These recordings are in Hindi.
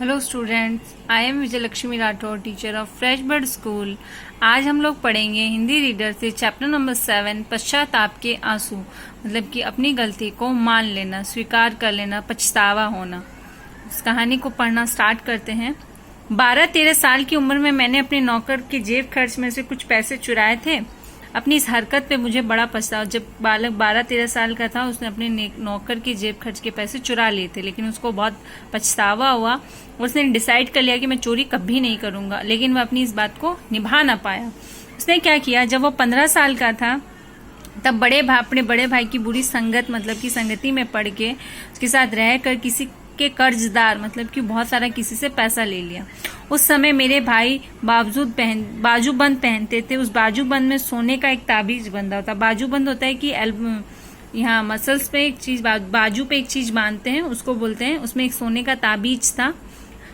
Hello students, I am Vijay Lakshmi Rathore, teacher of fresh bird school. आज हम लोग पढ़ेंगे हिंदी रीडर से चैप्टर नंबर 7 पश्चाताप के आंसू, मतलब कि अपनी गलती को मान लेना, स्वीकार कर लेना, पछतावा होना। इस कहानी को पढ़ना स्टार्ट करते हैं। 12-13 साल की उम्र में मैंने अपने नौकर के जेब खर्च में से कुछ पैसे चुराए थे। अपनी इस हरकत पे मुझे बड़ा पछतावा। जब बालक 12-13 साल का था, उसने अपने नौकर की जेब खर्च के पैसे चुरा लिए थे, लेकिन उसको बहुत पछतावा हुआ। उसने डिसाइड कर लिया कि मैं चोरी कभी नहीं करूंगा, लेकिन वह अपनी इस बात को निभा ना पाया। उसने क्या किया, जब वो 15 साल का था तब अपने बड़े भाई की बुरी संगत, मतलब की संगति में पड़ के उसके साथ रहकर किसी के कर्जदार, मतलब कि बहुत सारा किसी से पैसा ले लिया। उस समय मेरे भाई बाजूबंद पहनते थे। उस बाजूबंद में सोने का एक ताबीज बंधा होता। बाजूबंद होता है कि यहाँ मसल्स पे एक चीज, बाजू पे एक चीज बांधते हैं, उसको बोलते हैं। उसमें एक सोने का ताबीज था।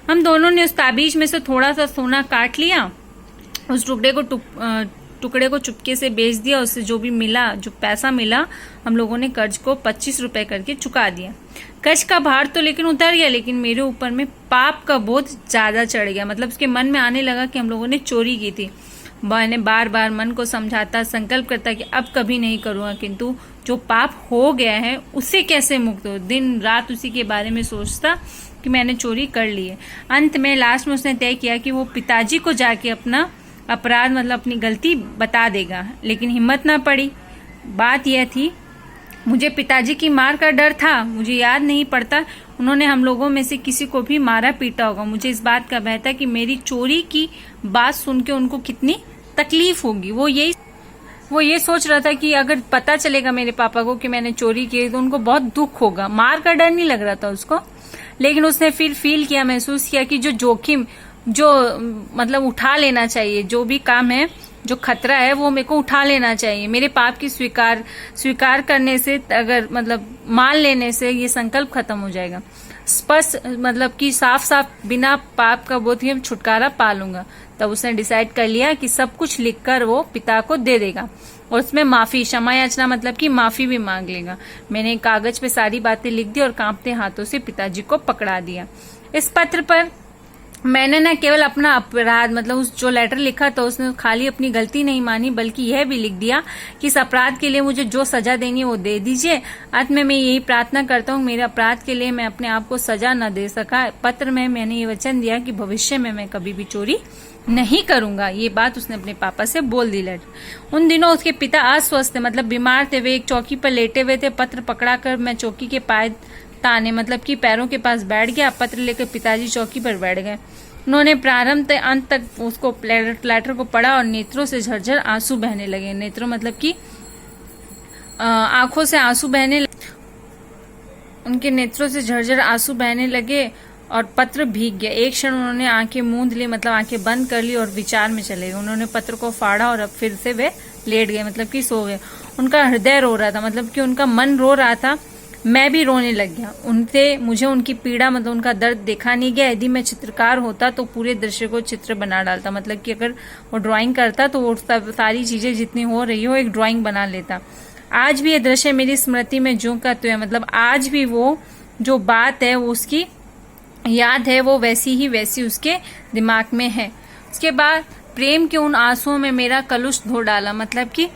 हम दोनों ने उस ताबीज में से थोड़ा सा सोना काट लिया, उस टुकड़े को चुपके से बेच दिया। उससे जो भी मिला, जो पैसा मिला, हम लोगों ने कर्ज को 25 रुपए करके चुका दिया। कर्ज का भार तो लेकिन उतर गया, लेकिन मेरे ऊपर में पाप का बोझ ज्यादा चढ़ गया। मतलब उसके मन में आने लगा कि हम लोगों ने चोरी की थी। मैंने बार बार मन को समझाता, संकल्प करता कि अब कभी नहीं करूंगा, किंतु जो पाप हो गया है उससे कैसे मुक्त हो। दिन रात उसी के बारे में सोचता कि मैंने चोरी कर ली है। अंत में लास्ट में उसने तय किया कि वो पिताजी को जाके अपना अपराध, मतलब अपनी गलती बता देगा, लेकिन हिम्मत ना पड़ी। बात यह थी, मुझे पिताजी की मार का डर था। मुझे याद नहीं पड़ता उन्होंने हम लोगों में से किसी को भी मारा पीटा होगा। मुझे इस बात का भय था कि मेरी चोरी की बात सुन के उनको कितनी तकलीफ होगी। वो ये सोच रहा था कि अगर पता चलेगा मेरे पापा को कि मैंने चोरी की तो उनको बहुत दुख होगा। मार का डर नहीं लग रहा था उसको, लेकिन उसने फिर फील किया, महसूस किया कि जो जोखिम, जो मतलब उठा लेना चाहिए, जो भी काम है, जो खतरा है, वो मेरे को उठा लेना चाहिए। मेरे पाप की स्वीकार करने से, अगर मतलब मान लेने से ये संकल्प खत्म हो जाएगा। स्पष्ट, मतलब कि साफ साफ बिना पाप का बोध के छुटकारा पा लूंगा। तब उसने डिसाइड कर लिया कि सब कुछ लिखकर वो पिता को दे देगा और उसमें माफी, क्षमा याचना, मतलब कि माफी भी मांग लेगा। मैंने कागज पे सारी बातें लिख दी और कांपते हाथों से पिताजी को पकड़ा दिया। इस पत्र पर मैंने न केवल अपना अपराध, मतलब उस जो लेटर लिखा था उसने खाली अपनी गलती नहीं मानी, बल्कि यह भी लिख दिया कि इस अपराध के लिए मुझे जो सजा देनी है वो दे दीजिए। अंत में मैं यही प्रार्थना करता हूँ, मेरे अपराध के लिए मैं अपने आप को सजा न दे सका। पत्र में मैंने ये वचन दिया कि भविष्य में मैं कभी भी चोरी नहीं करूंगा। ये बात उसने अपने पापा से बोल दी। लेटर उन दिनों उसके पिता अस्वस्थ थे, मतलब बीमार थे। वे एक चौकी पर लेटे हुए थे। पत्र पकड़ाकर मैं चौकी के पाए ताने, मतलब कि पैरों के पास बैठ गया। पत्र लेकर पिताजी चौकी पर बैठ गए। उन्होंने प्रारंभ से अंत तक उसको लेटर को पढ़ा और नेत्रों से झरझर आंसू बहने लगे। नेत्रों मतलब कि आंखों से आंसू बहने लगे। उनके नेत्रों से झरझर आंसू बहने लगे और पत्र भीग गया। एक क्षण उन्होंने आंखें मूंद ली, मतलब आंखें बंद कर ली और विचार में चले गए। उन्होंने पत्र को फाड़ा और अब फिर से वे लेट गए, मतलब कि सो गए। उनका हृदय रो रहा था, मतलब कि उनका मन रो रहा था। मैं भी रोने लग गया। मुझे उनकी पीड़ा, मतलब उनका दर्द देखा नहीं गया। यदि मैं चित्रकार होता तो पूरे दृश्य को चित्र बना डालता, मतलब कि अगर वो ड्राइंग करता तो वो सारी चीजें जितनी हो रही हो एक ड्राइंग बना लेता। आज भी ये दृश्य मेरी स्मृति में ज्यों का त्यों है, मतलब आज भी वो जो बात है, वो उसकी याद है, वो वैसी उसके दिमाग में है। उसके बाद प्रेम के उन आंसुओं में मेरा कलुष धो डाला, मतलब कि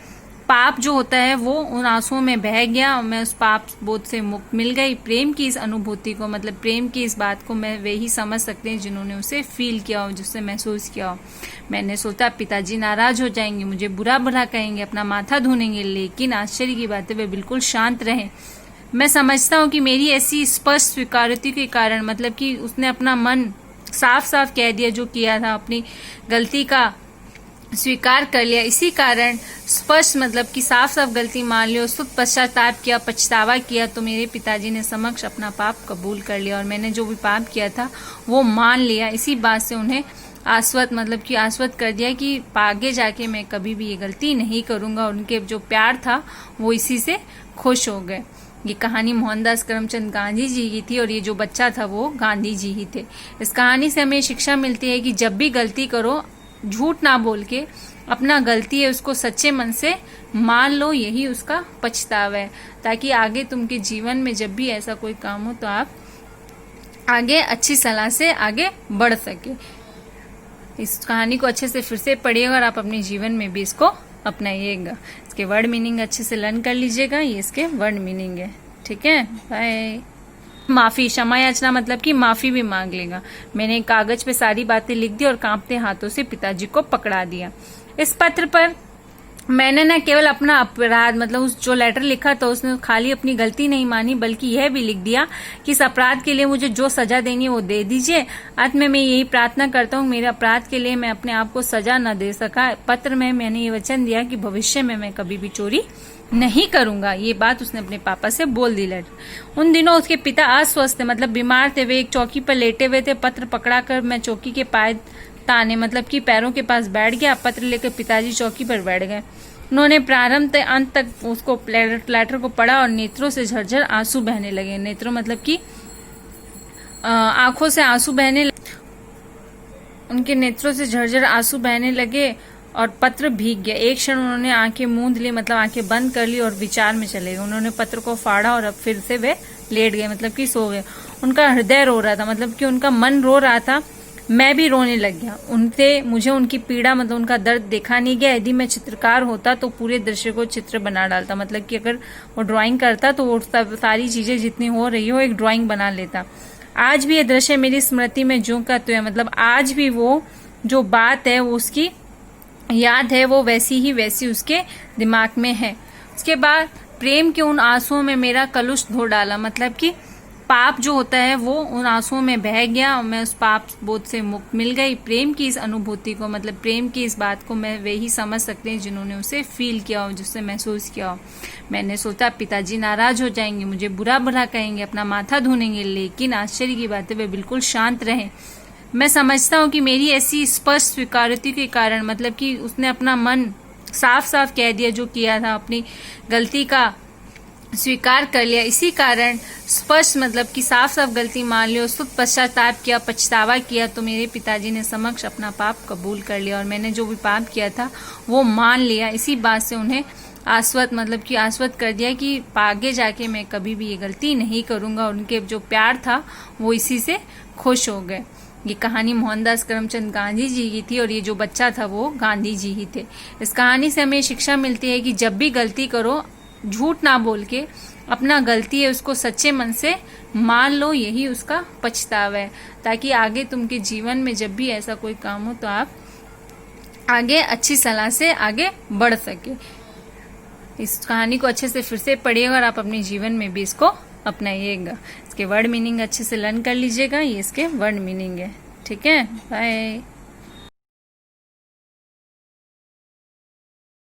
पाप जो होता है वो उन आंसुओं में बह गया और मैं उस पाप बोध से मुक्त मिल गई। प्रेम की इस अनुभूति को, मतलब प्रेम की इस बात को मैं वे ही समझ सकते हैं जिन्होंने उसे फील किया हो, जिससे महसूस किया हो। मैंने सोचा पिताजी नाराज हो जाएंगे, मुझे बुरा कहेंगे, अपना माथा धुनेंगे, लेकिन आश्चर्य की बात है वे बिल्कुल शांत रहे। मैं समझता हूँ कि मेरी ऐसी स्पष्ट स्वीकारोक्ति के कारण, मतलब कि उसने अपना मन साफ साफ कह दिया, जो किया था, अपनी गलती का स्वीकार कर लिया। इसी कारण स्पष्ट, मतलब कि साफ साफ गलती मान ली, उसको पश्चाताप किया, पछतावा किया, तो मेरे पिताजी ने समक्ष अपना पाप कबूल कर लिया और मैंने जो भी पाप किया था वो मान लिया। इसी बात से उन्हें आश्वस्त, मतलब कि आश्वस्त कर दिया कि आगे जाके मैं कभी भी ये गलती नहीं करूंगा। और उनके जो प्यार था वो इसी से खुश हो गए। ये कहानी मोहनदास करमचंद गांधी जी की थी और ये जो बच्चा था वो गांधी जी ही थे। इस कहानी से हमें शिक्षा मिलती है कि जब भी गलती करो, झूठ ना बोल के अपना गलती है उसको सच्चे मन से मान लो, यही उसका पछतावा है, ताकि आगे तुमके जीवन में जब भी ऐसा कोई काम हो तो आप आगे अच्छी सलाह से आगे बढ़ सके। इस कहानी को अच्छे से फिर से पढ़िएगा और आप अपने जीवन में भी इसको अपनाइएगा। इसके वर्ड मीनिंग अच्छे से लर्न कर लीजिएगा। ये इसके वर्ड मीनिंग है। ठीक है, बाय। माफी, क्षमा याचना मतलब कि माफी भी मांग लेगा। मैंने कागज पे सारी बातें लिख दी और कांपते हाथों से पिताजी को पकड़ा दिया। इस पत्र पर मैंने न केवल अपना अपराध मतलब उस जो लेटर लिखा था उसने खाली अपनी गलती नहीं मानी, बल्कि यह भी लिख दिया कि इस अपराध के लिए मुझे जो सजा देनी है वो दे दीजिए। अंत में मैं यही प्रार्थना करता हूँ मेरे अपराध के लिए मैं अपने आप को सजा न दे सका। पत्र में मैंने ये वचन दिया कि भविष्य में मैं कभी भी चोरी नहीं करूंगा। ये बात उसने अपने पापा से बोल दी। लेटर उन दिनों उसके पिता अस्वस्थ थे, मतलब बीमार थे। वे एक चौकी पर लेटे हुए थे। पत्र पकड़ाकर मैं चौकी के पाए ताने मतलब कि पैरों के पास बैठ गया। पत्र लेकर पिताजी चौकी पर बैठ गए। उन्होंने प्रारंभ से अंत तक उसको लेटर को पढ़ा और नेत्रों से झरझर आंसू बहने लगे। नेत्रों मतलब कि आंखों से आंसू बहने लगे। उनके नेत्रों से झरझर आंसू बहने लगे और पत्र भीग गया। एक क्षण उन्होंने आंखें मूंद ली, मतलब आंखें बंद कर ली और विचार में चले गए। उन्होंने पत्र को फाड़ा और अब फिर से वे लेट गए, मतलब कि सो गए। उनका हृदय रो रहा था, मतलब कि उनका मन रो रहा था। मैं भी रोने लग गया। मुझे उनकी पीड़ा मतलब उनका दर्द देखा नहीं गया। यदि मैं चित्रकार होता तो पूरे दृश्य को चित्र बना डालता, मतलब कि अगर वो ड्राइंग करता तो वो सारी चीजें जितनी हो रही हो एक ड्राइंग बना लेता। आज भी ये दृश्य मेरी स्मृति में ज्यों का त्यों है, मतलब आज भी वो जो बात है वो उसकी याद है, वो वैसी उसके दिमाग में है। उसके बाद प्रेम के उन आंसुओं में मेरा कलुष धो डाला, मतलब कि पाप जो होता है वो उन आंसुओं में बह गया और मैं उस पाप बोध से मुक्त मिल गई। प्रेम की इस अनुभूति को मतलब प्रेम की इस बात को मैं वे ही समझ सकते हैं जिन्होंने उसे फील किया हो, जिससे महसूस किया हो। मैंने सोचा पिताजी नाराज हो जाएंगे, मुझे बुरा कहेंगे, अपना माथा धुनेंगे, लेकिन आश्चर्य की बात है वे बिल्कुल शांत रहे। मैं समझता हूँ कि मेरी ऐसी स्पष्ट स्वीकारोक्ति के कारण, मतलब कि उसने अपना मन साफ साफ कह दिया, जो किया था अपनी गलती का स्वीकार कर लिया। इसी कारण स्पष्ट मतलब कि साफ साफ गलती मान ली, उस वक्त पश्चाताप किया, पछतावा किया, तो मेरे पिताजी ने समक्ष अपना पाप कबूल कर लिया और मैंने जो भी पाप किया था वो मान लिया। इसी बात से उन्हें आश्वस्त कर दिया कि आगे जाके मैं कभी भी ये गलती नहीं करूंगा। और उनके जो प्यार था वो इसी से खुश हो गए। ये कहानी मोहनदास करमचंद गांधी जी की थी और ये जो बच्चा था वो गांधी जी ही थे। इस कहानी से हमें शिक्षा मिलती है कि जब भी गलती करो झूठ ना बोल के अपना गलती है उसको सच्चे मन से मान लो, यही उसका पछतावा है, ताकि आगे तुमके जीवन में जब भी ऐसा कोई काम हो तो आप आगे अच्छी सलाह से आगे बढ़ सके। इस कहानी को अच्छे से फिर से पढ़िएगा और आप अपने जीवन में भी इसको अपनाइएगा। इसके वर्ड मीनिंग अच्छे से लर्न कर लीजिएगा। ये इसके वर्ड मीनिंग है। ठीक है, बाय।